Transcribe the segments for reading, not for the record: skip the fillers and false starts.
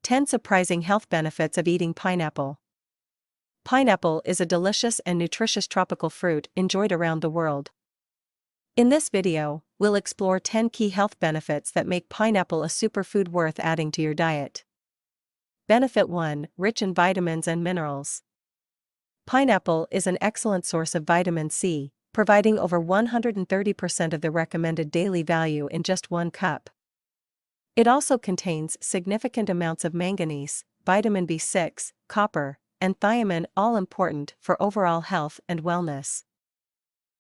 10 Surprising Health Benefits of Eating Pineapple. Pineapple is a delicious and nutritious tropical fruit enjoyed around the world. In this video, we'll explore 10 key health benefits that make pineapple a superfood worth adding to your diet. Benefit 1: Rich in vitamins and minerals. Pineapple is an excellent source of vitamin C, providing over 130% of the recommended daily value in just 1 cup. It also contains significant amounts of manganese, vitamin B6, copper, and thiamine, all important for overall health and wellness.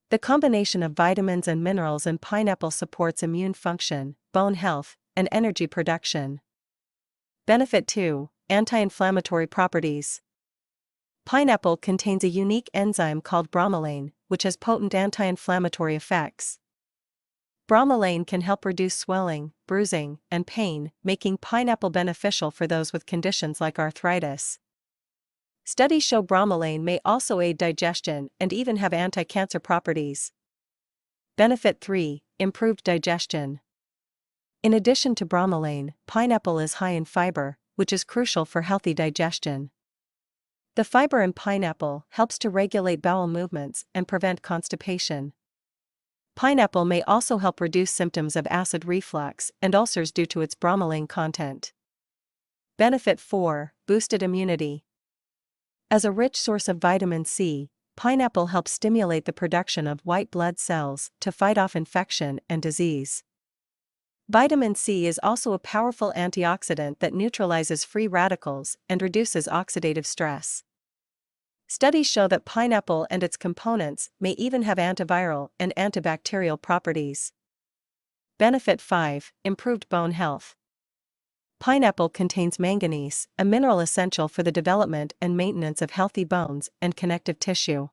The combination of vitamins and minerals in pineapple supports immune function, bone health, and energy production. Benefit 2: Anti-inflammatory properties. Pineapple contains a unique enzyme called bromelain, which has potent anti-inflammatory effects. Bromelain can help reduce swelling, bruising, and pain, making pineapple beneficial for those with conditions like arthritis. Studies show bromelain may also aid digestion and even have anti-cancer properties. Benefit 3: Improved digestion. In addition to bromelain, pineapple is high in fiber, which is crucial for healthy digestion. The fiber in pineapple helps to regulate bowel movements and prevent constipation. Pineapple may also help reduce symptoms of acid reflux and ulcers due to its bromelain content. Benefit 4: Boosted immunity. As a rich source of vitamin C, pineapple helps stimulate the production of white blood cells to fight off infection and disease. Vitamin C is also a powerful antioxidant that neutralizes free radicals and reduces oxidative stress. Studies show that pineapple and its components may even have antiviral and antibacterial properties. Benefit 5: Improved bone health. Pineapple contains manganese, a mineral essential for the development and maintenance of healthy bones and connective tissue.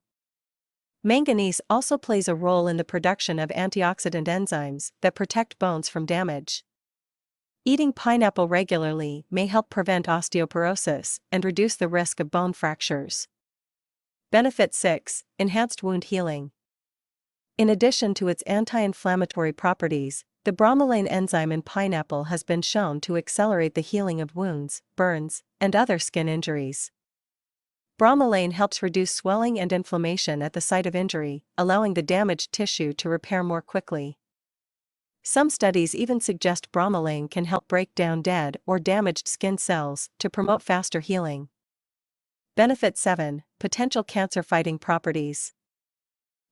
Manganese also plays a role in the production of antioxidant enzymes that protect bones from damage. Eating pineapple regularly may help prevent osteoporosis and reduce the risk of bone fractures. Benefit 6: Enhanced wound healing. In addition to its anti-inflammatory properties, the bromelain enzyme in pineapple has been shown to accelerate the healing of wounds, burns, and other skin injuries. Bromelain helps reduce swelling and inflammation at the site of injury, allowing the damaged tissue to repair more quickly. Some studies even suggest bromelain can help break down dead or damaged skin cells to promote faster healing. Benefit 7: Potential cancer-fighting properties.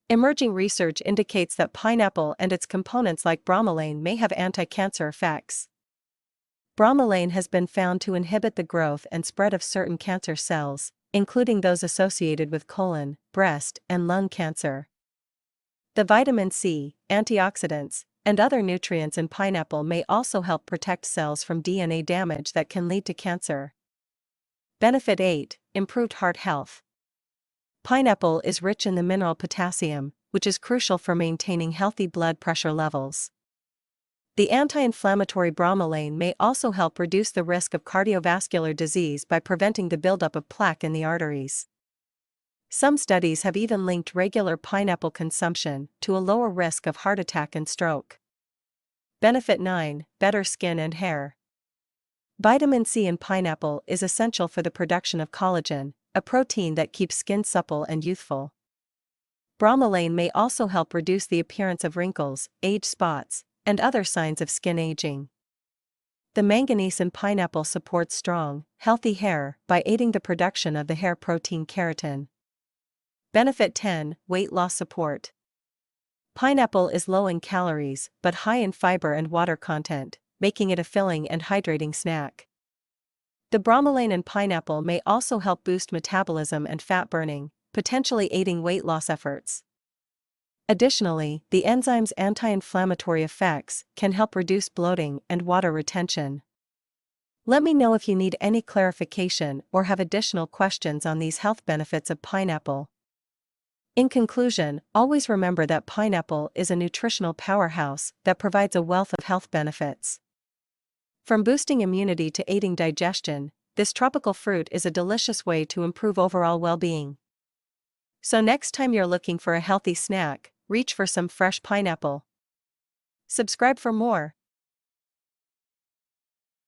Emerging research indicates that pineapple and its components like bromelain may have anti-cancer effects. Bromelain has been found to inhibit the growth and spread of certain cancer cells, including those associated with colon, breast, and lung cancer. The vitamin C, antioxidants, and other nutrients in pineapple may also help protect cells from DNA damage that can lead to cancer. Benefit 8: Improved heart health. Pineapple is rich in the mineral potassium, which is crucial for maintaining healthy blood pressure levels. The anti-inflammatory bromelain may also help reduce the risk of cardiovascular disease by preventing the buildup of plaque in the arteries. Some studies have even linked regular pineapple consumption to a lower risk of heart attack and stroke. Benefit 9: Better skin and hair. Vitamin C in pineapple is essential for the production of collagen, a protein that keeps skin supple and youthful. Bromelain may also help reduce the appearance of wrinkles, age spots, and other signs of skin aging. The manganese in pineapple supports strong, healthy hair by aiding the production of the hair protein keratin. Benefit 10: Weight loss support. Pineapple is low in calories but high in fiber and water content, making it a filling and hydrating snack. The bromelain in pineapple may also help boost metabolism and fat burning, potentially aiding weight loss efforts. Additionally, the enzyme's anti-inflammatory effects can help reduce bloating and water retention. Let me know if you need any clarification or have additional questions on these health benefits of pineapple. In conclusion, always remember that pineapple is a nutritional powerhouse that provides a wealth of health benefits. From boosting immunity to aiding digestion, this tropical fruit is a delicious way to improve overall well-being. So next time you're looking for a healthy snack, reach for some fresh pineapple. Subscribe for more.